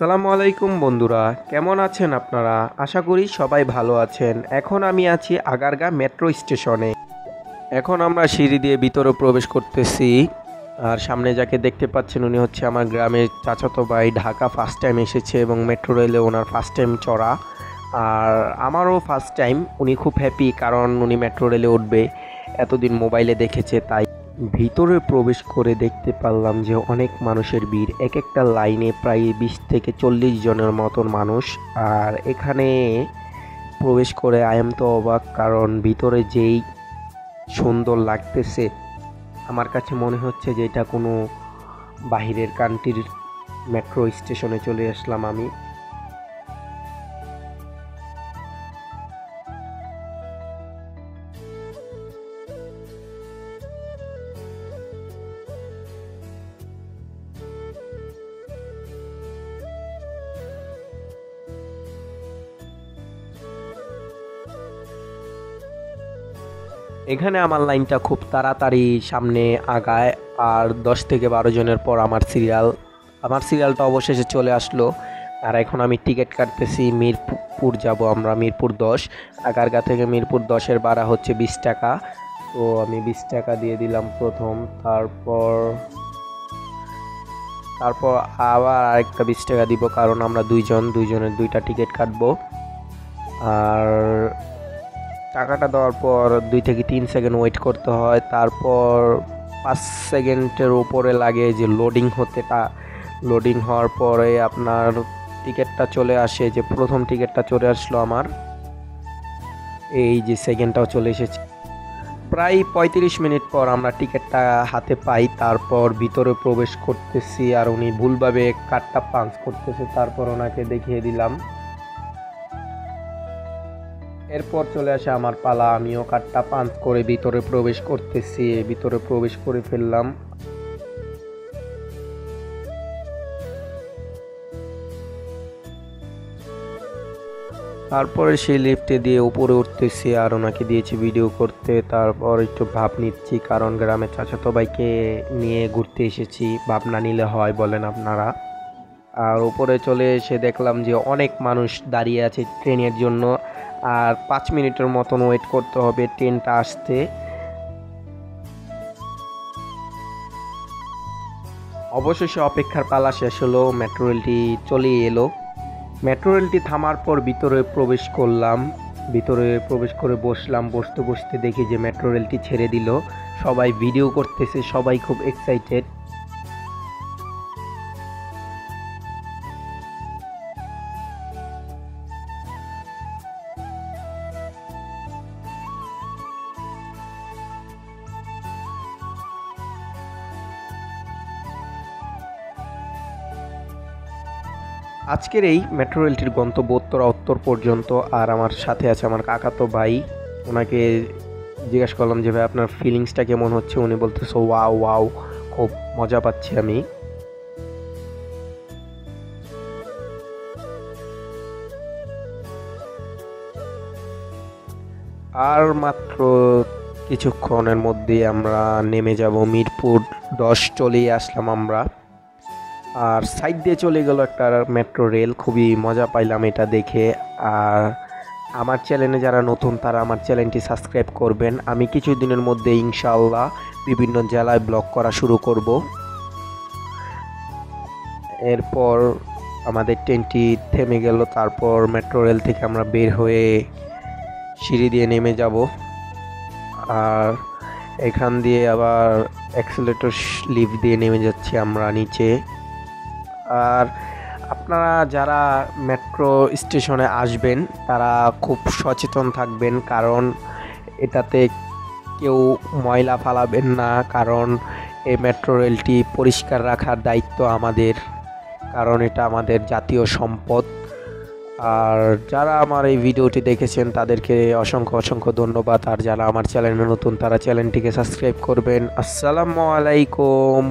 আসসালামু আলাইকুম বন্ধুরা, কেমন আছেন আপনারা? আশা করি সবাই ভালো আছেন। এখন আমি আছি আগারগা মেট্রো স্টেশনে। এখন আমরা সিঁড়ি দিয়ে ভিতরে প্রবেশ করতেছি। আর সামনে যাকে দেখতে পাচ্ছেন উনি হচ্ছে আমার গ্রামের চাচাতো ভাই। ঢাকা ফার্স্ট টাইম এসেছে এবং মেট্রো রেলে ওনার ফার্স্ট টাইম চড়া। আর আমারও ফার্স্ট টাইম। উনি খুব হ্যাপি কারণ উনি মেট্রো রেলে উঠবে, এতদিন মোবাইলে দেখেছে তাই। ভিতরে প্রবেশ করে দেখতে পারলাম যে অনেক মানুষের ভিড়, এক একটা লাইনে প্রায় 20 থেকে 40 জনের মতন মানুষ। আর এখানে প্রবেশ করে আই এম তো অবাক, কারণ ভিতরে যেই সুন্দর লাগতেছে, আমার কাছে মনে হচ্ছে যে এটা কোনো বাহিরের কান্ট্রির মেট্রো স্টেশনে চলে আসলাম আমি। এখানে আমার লাইনটা খুব তাড়াতাড়ি সামনে আগায়, আর 10 থেকে 12 জনের পর আমার সিরিয়ালটা অবশেষে চলে আসলো। আর এখন আমি টিকিট কাটতেছি। মিরপুর যাব আমরা, মিরপুর 10। আগারগা থেকে মিরপুর 10-এর ভাড়া হচ্ছে 20 টাকা। তো আমি 20 টাকা দিয়ে দিলাম প্রথম, তারপর আবার আরেকটা 20 টাকা দিব, কারণ আমরা দুইজনের দুইটা টিকিট কাটবো। আর টাকাটা দেওয়ার পর 2 থেকে 3 সেকেন্ড ওয়েট করতে হয়, তারপর 5 সেকেন্ডের উপরে লাগে যে লোডিং হতে। লোডিং হওয়ার পরে আপনার টিকিটটা চলে আসে, যে প্রথম টিকিটটা চলে আসলো আমার। এই যে সেকেন্ডটাও চলে এসেছে। প্রায় 35 মিনিট পর আমরা টিকিটটা হাতে পাই। তারপর ভিতরে প্রবেশ করতেছি, আর উনি ভুলভাবে কার্ডটা পাঞ্চ করতেছে, তারপর ওনাকে দেখিয়ে দিলাম। এরপর চলে আসে আমার পালা, আমিও কার্ডটা পাঞ্চ করে ভিতরে প্রবেশ করতেছি। ভিতরে প্রবেশ করে ফেললাম। তারপরে সেই লিফটে দিয়ে উপরে উঠতেছি, আর ওনাকে দিয়েছি ভিডিও করতে। তারপর একটু ভাব নিচ্ছি, কারণ গ্রামের চাচাতো ভাইকে নিয়ে ঘুরতে এসেছি, ভাব না নিলে হয় বলেন আপনারা। আর উপরে চলে এসে দেখলাম যে অনেক মানুষ দাঁড়িয়ে আছে ট্রেনের জন্য, আর 5 মিনিটের মতন ওয়েট করতে হবে ট্রেনটা আসতে। অবশেষে অপেক্ষার পালা শেষ হলো, মেট্রো রেলটি চলে এলো। মেট্রো রেলটি থামার পর ভিতরে প্রবেশ করলাম। ভিতরে প্রবেশ করে বসলাম। বসতে বসতে দেখি যে মেট্রো রেলটি ছেড়ে দিল। সবাই ভিডিও করতেছে, সবাই খুব এক্সাইটেড। আজকের এই মেট্রো রেলটির গন্তব্য উত্তর পর্যন্ত। আর আমার সাথে আছে আমার কাকাতো ভাই। ওনাকে জিজ্ঞাসা করলাম যে ভাই আপনার ফিলিংসটা কেমন হচ্ছে। উনি বলতেছে ওয়াও ওয়াও, খুব মজা পাচ্ছি আমি। আর মাত্র কিছুক্ষণের মধ্যেই আমরা নেমে যাব মিরপুর 10। চলেই আসলাম আমরা। আর সাইড দিয়ে চলে গেল একটা মেট্রো রেল, খুবই মজা পাইলাম এটা দেখে। আর আমার চ্যানেলে যারা নতুন তারা আমার চ্যানেলটি সাবস্ক্রাইব করবেন। আমি কিছুদিনের মধ্যে ইনশাআল্লাহ বিভিন্ন জেলায় ব্লগ করা শুরু করব। এরপর আমাদের ট্রেনটি থেমে গেল। তারপর মেট্রো রেল থেকে আমরা বের হয়ে সিঁড়ি দিয়ে নেমে যাব। আর এখান দিয়ে আবার অ্যাক্সিলারেটর লিফট দিয়ে নেমে যাচ্ছি আমরা নিচে। আর আপনারা যারা মেট্রো স্টেশনে আসবেন তারা খুব সচেতন থাকবেন, কারণ এটাতে কেউ ময়লা ফালাবেন না, কারণ এই মেট্রো রেলটি পরিষ্কার রাখার দায়িত্ব আমাদের, কারণ এটা আমাদের জাতীয় সম্পদ। আর যারা আমার এই ভিডিওটি দেখেছেন তাদেরকে অসংখ্য ধন্যবাদ। আর যারা আমার চ্যানেলে নতুন তারা চ্যানেলটিকে সাবস্ক্রাইব করবেন। আসসালামু আলাইকুম।